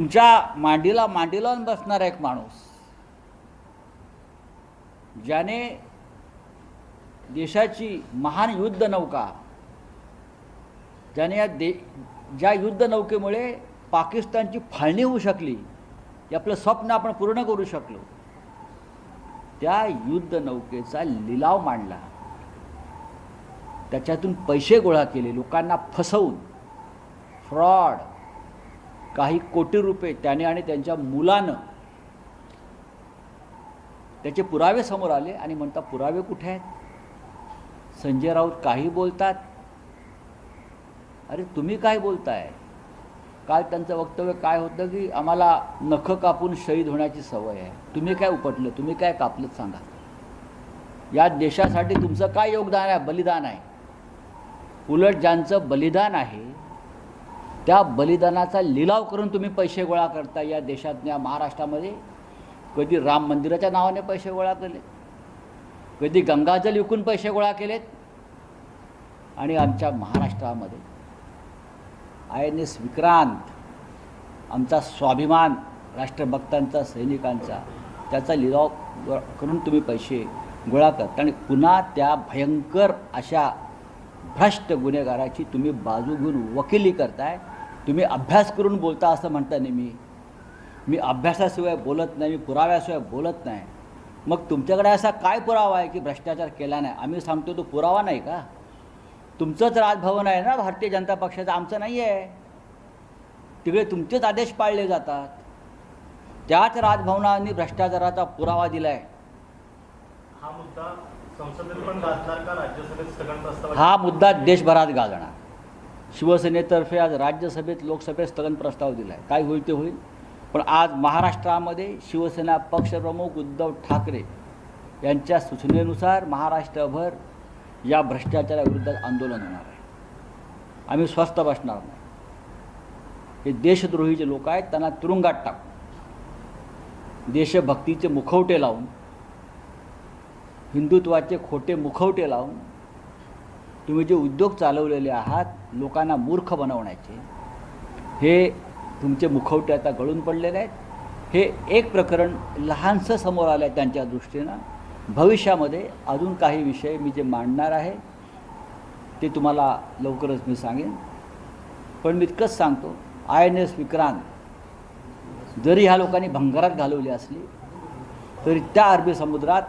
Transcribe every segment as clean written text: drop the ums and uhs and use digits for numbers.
तुमच्या मांडीला मांडी लावून बसणारा एक माणूस, ज्याने देशाची महान युद्ध नौका, ज्याने ज्या युद्ध नौकेमुळे पाकिस्तानची फाळणी होऊ शकली, हे आपलं स्वप्न आपण पूर्ण करू शकलो, त्या युद्ध नौकेचा लिलाव मांडला, त्याच्यातून पैसे गोळा केले, लोकांना फसवून फ्रॉड, काही कोटी रुपये त्याने आणि त्यांच्या मुलानं, त्याचे पुरावे समोर आले आणि म्हणतात पुरावे कुठे आहेत? संजय राऊत काही बोलतात. अरे तुम्ही काय बोलताय? काल त्यांचं वक्तव्य काय होतं की आम्हाला नखं कापून शहीद होण्याची सवय आहे. तुम्ही काय उपटलं? तुम्ही काय कापलं? सांगा. या देशासाठी तुमचं काय योगदान आहे? बलिदान आहे. उलट ज्यांचं बलिदान आहे त्या बलिदानाचा लिलाव करून तुम्ही पैसे गोळा करता. या देशात, या महाराष्ट्रामध्ये कधी राम मंदिराच्या नावाने पैसे गोळा केले, कधी गंगाजल विकून पैसे गोळा केलेत, आणि आमच्या महाराष्ट्रामध्ये INS विक्रांत, आमचा स्वाभिमान, राष्ट्रभक्तांचा, सैनिकांचा, त्याचा लिलाव करून तुम्ही पैसे गोळा करता आणि पुन्हा त्या भयंकर अशा भ्रष्ट गुन्हेगाराची तुम्ही बाजू घेऊन वकिली करताय. तुम्ही अभ्यास करून बोलता असं म्हणता नेहमी. मी अभ्यासाशिवाय बोलत नाही, मी पुराव्याशिवाय बोलत नाही. मग तुमच्याकडे असा काय पुरावा आहे की भ्रष्टाचार केला नाही? आम्ही सांगतो तो पुरावा नाही का? तुमचंच राजभवन आहे ना भारतीय जनता पक्षाचं, आमचं नाही आहे. तिकडे तुमचेच आदेश पाळले जातात. त्याच राजभवनाने भ्रष्टाचाराचा पुरावा दिला आहे. हा मुद्दा संसदेत पण गाजणार का राज्यसभेत स्थगन प्रस्ताव? हा मुद्दा देशभरात गाजणार. शिवसेनेतर्फे आज राज्यसभेत, लोकसभेत स्थगन प्रस्ताव दिला आहे. काय होईल ते होईल. पण आज महाराष्ट्रामध्ये शिवसेना पक्षप्रमुख उद्धव ठाकरे यांच्या सूचनेनुसार महाराष्ट्रभर या भ्रष्टाचाराविरुद्ध आंदोलन होणार आहे. आम्ही स्वस्थ बसणार नाही. हे देशद्रोही जे लोक आहेत त्यांना तुरुंगात टाकून, देशभक्तीचे मुखवटे लावून, हिंदुत्वाचे खोटे मुखवटे लावून तुम्ही जे उद्योग चालवलेले आहात लोकांना मूर्ख बनवण्याचे, हे तुमचे मुखवटे आता गळून पडलेले आहेत. हे एक प्रकरण लहानसं समोर आलं आहे त्यांच्या दृष्टीनं. भविष्यामध्ये अजून काही विषय मी जे मांडणार आहे ते तुम्हाला लवकरच मी सांगेन. पण मी इतकंच सांगतो, INS विक्रांत जरी ह्या लोकांनी भंगारात घालवली असली तरी त्या अरबी समुद्रात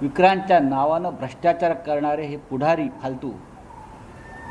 विक्रांतच्या नावानं भ्रष्टाचार करणारे हे पुढारी फालतू,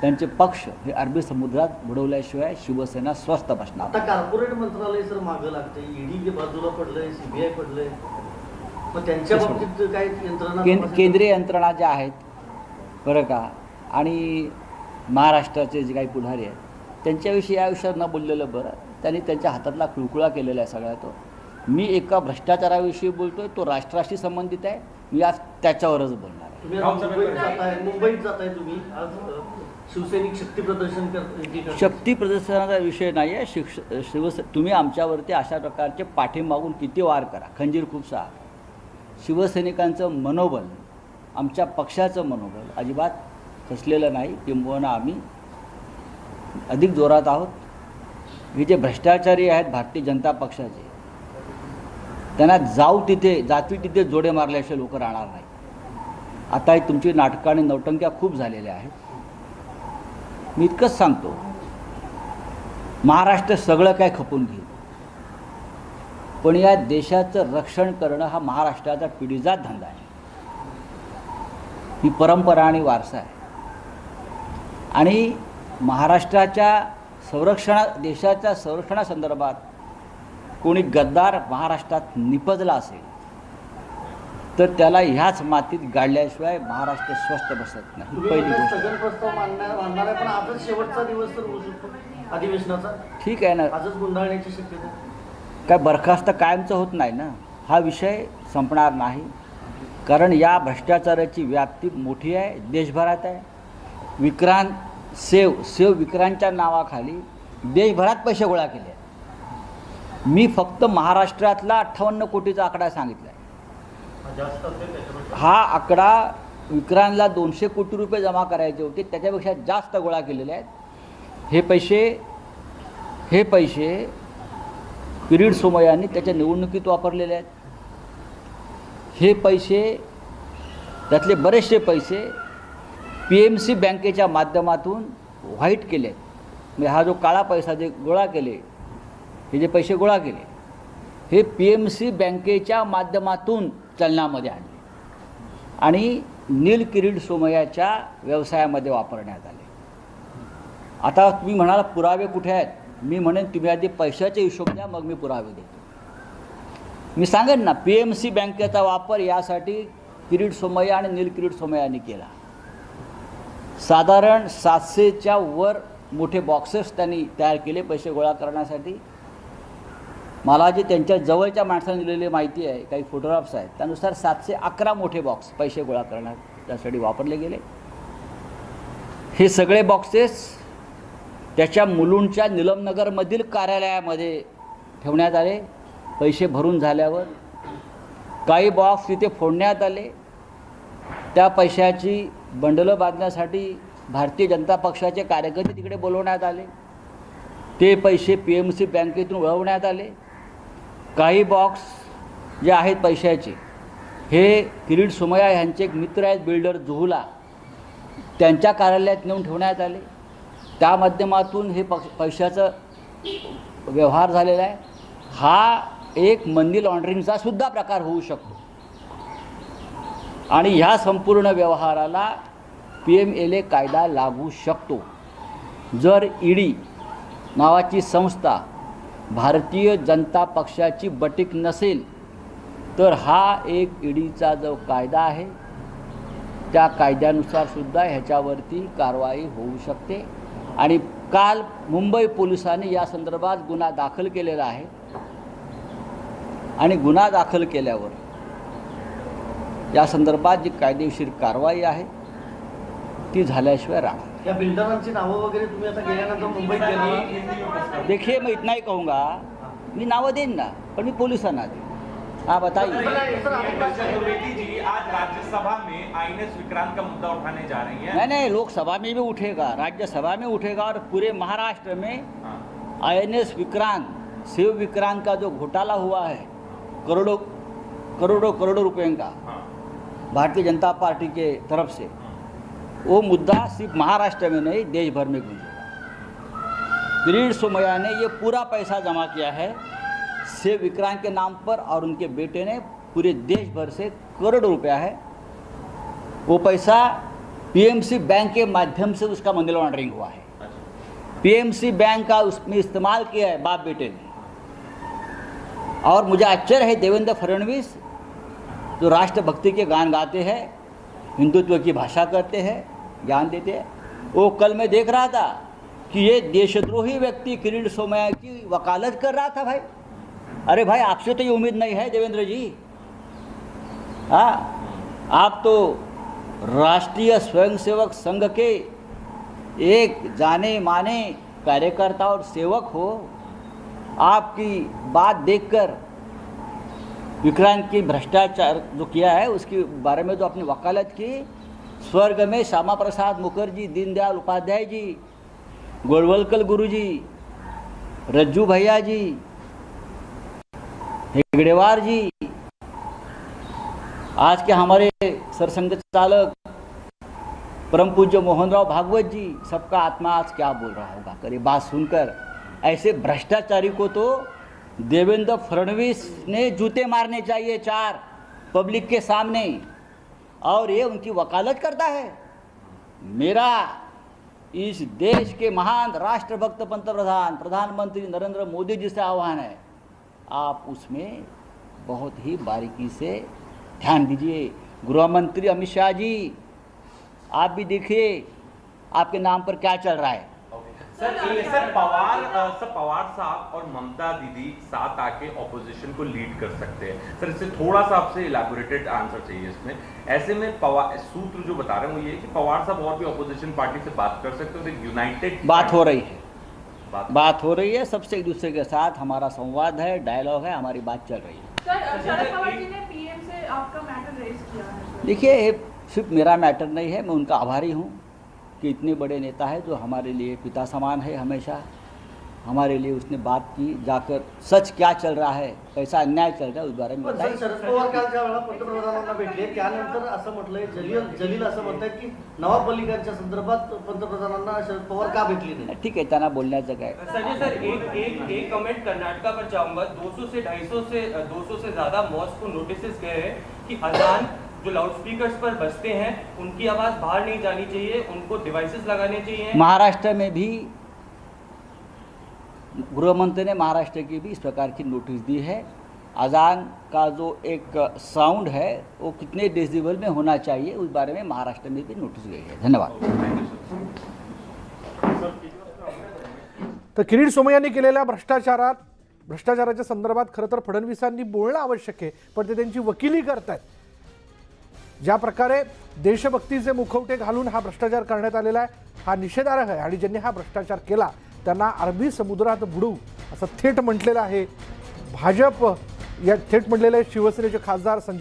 त्यांचे पक्ष हे अरबी समुद्रात बुडवल्याशिवाय शिवसेना स्वस्थ बसणार. आता कॉर्पोरेट मंत्रालय सर मागं लागते, ईडी बाजूला पडलंय, CBI पडलंय, मग त्यांच्या बाबतीत काय यंत्रणा, केंद्रीय यंत्रणा ज्या आहेत बरं का, आणि महाराष्ट्राचे जे काही पुढारी आहेत त्यांच्याविषयी या विषयावर न बोललेलं बरं. त्यांनी त्यांच्या हातातला कुळकुळा केलेला आहे सगळा. तो मी एका भ्रष्टाचाराविषयी बोलतोय, तो राष्ट्राशी संबंधित आहे. मी आज त्याच्यावरच बोलणार आहे. मुंबईत जाताय तुम्ही आज, शिवसैनिक शक्ती प्रदर्शन शक्ती प्रदर्शनाचा विषय नाही आहे. तुम्ही आमच्यावरती अशा प्रकारचे पाठीमागून किती वार करा, खंजीर खूपसा. शिवसैनिकांचं मनोबल, आमच्या पक्षाचं मनोबल अजिबात खचलेलं नाही. किंबहुना आम्ही अधिक जोरात आहोत. हे जे भ्रष्टाचारी आहेत भारतीय जनता पक्षाचे, त्यांना जाती तिथे जोडे मारल्याशिवाय लोक राहणार नाही. आता ही तुमची नाटकं आणि नौटंक्या खूप झालेल्या आहेत. मी इतकंच सांगतो, महाराष्ट्र सगळं काय खपून घेईल, पण या देशाचं रक्षण करणं हा महाराष्ट्राचा पिढीजात धंदा आहे. ही परंपरा आणि वारसा आहे. आणि महाराष्ट्राच्या देशाच्या संरक्षणासंदर्भात कोणी गद्दार महाराष्ट्रात निपजला असेल तर त्याला ह्याच मातीत गाडल्याशिवाय महाराष्ट्र स्वस्थ बसत नाही. पहिली गोष्ट. स्थगन प्रस्ताव मांडणार आहे, पण आजच शेवटचा दिवस तर होऊ शकतो अधिवेशनाचा. ठीक आहे ना, आजच गुंडाळण्याची शक्यता. काय बरखास्त कायमचं होत नाही ना. हा विषय संपणार नाही, कारण या भ्रष्टाचाराची व्याप्ती मोठी आहे, देशभरात आहे. विक्रांत सेव विक्रांतच्या नावाखाली देशभरात पैसे गोळा केले. मी फक्त महाराष्ट्रातला 58 कोटीचा आकडा सांगितला आहे. हा आकडा विक्रांतला 200 कोटी रुपये जमा करायचे होते, त्याच्यापेक्षा जास्त गोळा केलेले आहेत. हे पैसे किरीट सोमय्यांनी त्याच्या निवडणुकीत वापरलेले आहेत. हे पैसे, त्यातले बरेचसे पैसे PMC बँकेच्या माध्यमातून व्हाईट केले आहेत. म्हणजे हा जो काळा पैसा जे गोळा केले, हे जे पैसे गोळा केले, हे PMC बँकेच्या माध्यमातून चलनामध्ये आणले आणि नील किरीट सोमय्याच्या व्यवसायामध्ये वापरण्यात आले. आता तुम्ही म्हणाला पुरावे कुठे आहेत? मी म्हणेन तुम्ही आधी पैशाचे हिशोब द्या, मग मी पुरावे देतो. मी सांगेन ना, PMC बँकेचा वापर यासाठी किरीट सोमय्या आणि नील किरीट सोमय्यांनी केला. साधारण 700च्या वर मोठे बॉक्सेस त्यांनी तयार केले पैसे गोळा करण्यासाठी. मला जे त्यांच्या जवळच्या माणसांनी दिलेली माहिती आहे, काही फोटोग्राफ्स आहेत, त्यानुसार 711 मोठे बॉक्स पैसे गोळा करण्यासाठी वापरले गेले. हे सगळे बॉक्सेस त्याच्या मुलुंडच्या निलमनगरमधील कार्यालयामध्ये ठेवण्यात आले. पैसे भरून झाल्यावर काही बॉक्स तिथे फोडण्यात आले. त्या पैशाची बंडलं बांधण्यासाठी भारतीय जनता पक्षाचे कार्यकर्ते तिकडे बोलवण्यात आले. ते पैसे PMC बँकेतून वळवण्यात आले. काही बॉक्स जे आहेत पैशाचे, हे किरीट सोमय्या यांचे एक मित्र आहेत बिल्डर जुहुला, त्यांच्या कार्यालयात नेऊन ठेवण्यात आले. त्या माध्यमातून हे पैशाचं व्यवहार झालेला आहे. हा एक मनी लॉन्ड्रिंगचा सुद्धा प्रकार होऊ शकतो आणि ह्या संपूर्ण व्यवहाराला PMLA कायदा लागू शकतो. जर ED नावाची संस्था भारतीय जनता पक्षाची बटीक नसेल तर हा एक EDचा जो कायदा आहे त्या कायद्यानुसार सुद्धा ह्याच्यावरती कारवाई होऊ शकते. आणि काल मुंबई पोलिसांनी या संदर्भात गुन्हा दाखल केलेला आहे आणि गुन्हा दाखल केल्यावर या संदर्भात जी कायदेशीर कारवाई आहे ती झाल्याशिवाय राहणार. या बिल्डरांची नावं वगैरे तुम्ही आता गेल्यानंतर मुंबईत गेला, देखिए मैं इतना ही कहूँगा, मी नावं देईन ना, पण मी पोलिसांना देईन. हाँ बताइए. चतुर्वेदी जी आज राज्यसभा में INS विक्रांत का मुद्दा उठाने जा रही हैं. नहीं, लोकसभा में भी उठेगा, राज्यसभा में उठेगा और पूरे महाराष्ट्र में INS विक्रांत, शिव विक्रांत का जो घोटाला हुआ है करोड़ों रुपए का भारतीय जनता पार्टी के तरफ से, वो मुद्दा सिर्फ महाराष्ट्र में नहीं देश भर में गूंजेगा. किरीट सोमय्या ने ये पूरा पैसा जमा किया है शिव विक्रांत के नाम पर और उनके बेटे ने पूरे देश भर से करोड़ों रुपया है. वो पैसा PMC बैंक के माध्यम से उसका मनी लॉन्ड्रिंग हुआ है. PMC बैंक का उसमें इस्तेमाल किया है बाप बेटे ने. और मुझे आश्चर्य है, देवेंद्र फडणवीस जो राष्ट्रभक्ति के गान गाते हैं, हिंदुत्व की भाषा करते हैं, ज्ञान देते हैं, वो कल मैं देख रहा था कि ये देशद्रोही व्यक्ति किरीट सोमय्या की वकालत कर रहा था. भाई, अरे भाई, आपसे तो ये उम्मीद नहीं है देवेंद्र जी. हाँ, आप तो राष्ट्रीय स्वयंसेवक संघ के एक जाने माने कार्यकर्ता और सेवक हो. आपकी बात देखकर विक्रांत की भ्रष्टाचार जो किया है उसके बारे में जो आपने वकालत की, स्वर्ग में श्यामा प्रसाद मुखर्जी, दीनदयाल उपाध्याय जी, गोलवलकर गुरु जी, रज्जू भैया जी, हेगड़ेवार जी, आज के हमारे सरसंघ चालक परम पूज्य मोहनराव भागवत जी, सबका आत्मा आज क्या बोल रहा होगा. कर ये बात सुनकर ऐसे भ्रष्टाचारी को तो देवेंद्र फडणवीस ने जूते मारने चाहिए 4 पब्लिक के सामने, और ये उनकी वकालत करता है. मेरा इस देश के महान राष्ट्रभक्त प्रधानमंत्री नरेंद्र मोदी जी से आह्वान है, आप उसमें बहुत ही बारीकी से ध्यान दीजिए. गृह मंत्री अमित शाह जी, आप भी देखिए आपके नाम पर क्या चल रहा है. सर पवार साहब और ममता दीदी साथ आके ऑपोजिशन को लीड कर सकते हैं. सर इससे थोड़ा सा आपसे इलैबोरेटेड आंसर चाहिए इसमें. ऐसे में सूत्र जो बता रहे हैं वो ये कि पवार साहब और भी ऑपोजिशन पार्टी से बात कर सकते हैं, तो यूनाइटेड बात हो रही है. बात हो रही है, सबसे एक दूसरे के साथ हमारा संवाद है, डायलॉग है, हमारी बात चल रही है. सर, शरद पवार जी ने PM से आपका मैटर रेज किया है. देखिए, सिर्फ मेरा मैटर नहीं है, मैं उनका आभारी हूँ कि इतने बड़े नेता है जो हमारे लिए पिता समान है हमेशा. हमारे लिए उसने बात की, जाकर सच क्या चल रहा है, कैसा अन्याय चल रहा है उस बारे में पण बताया। सर, शरद पवार काल ज्या वेळेला पंतप्रधानांना भेटले त्यानंतर असं म्हटलंय, जलील असं म्हणतायत की नवाब मलिकांच्या संदर्भात पंतप्रधानांना शरद पवार का भेटली नाही? ठीक आहे, त्यांना बोलण्याचं काय। संजय सर, एक कमेंट कर्नाटका पर चाहूंगा। 200 से 200 से ज्यादा मॉस्क को नोटिस गए हैं कि अजान जो लाउडस्पीकर्स पर बजते हैं उनकी आवाज बाहर नहीं जानी चाहिए, उनको डिवाइसेस लगाने चाहिए। महाराष्ट्र में भी गृहमंत्री ने महाराष्ट्र की भी इस प्रकार की नोटिस दी है। अजान का जो एक साउंड है वो कितने डेसिबल में होना चाहिए उस बारे में महाराष्ट्र में भी नोटिस गई है। धन्यवाद। तर किरीट सोमय्यांनी केलेल्या भ्रष्टाचाराच्या संदर्भात खरं तर फडणवीसांनी बोलणं आवश्यक आहे, पण ते त्यांची वकिली करतायत। ज्या प्रकारे देशभक्तीचे मुखवटे घालून हा भ्रष्टाचार करण्यात आलेला आहे हा निषेधार्ह आहे, आणि ज्यांनी हा भ्रष्टाचार केला त्यांना अरबी समुद्रात बुडवू असं थेट म्हटलेलं आहे भाजप। या थेट म्हटलेले शिवसेनेचे खासदार संजय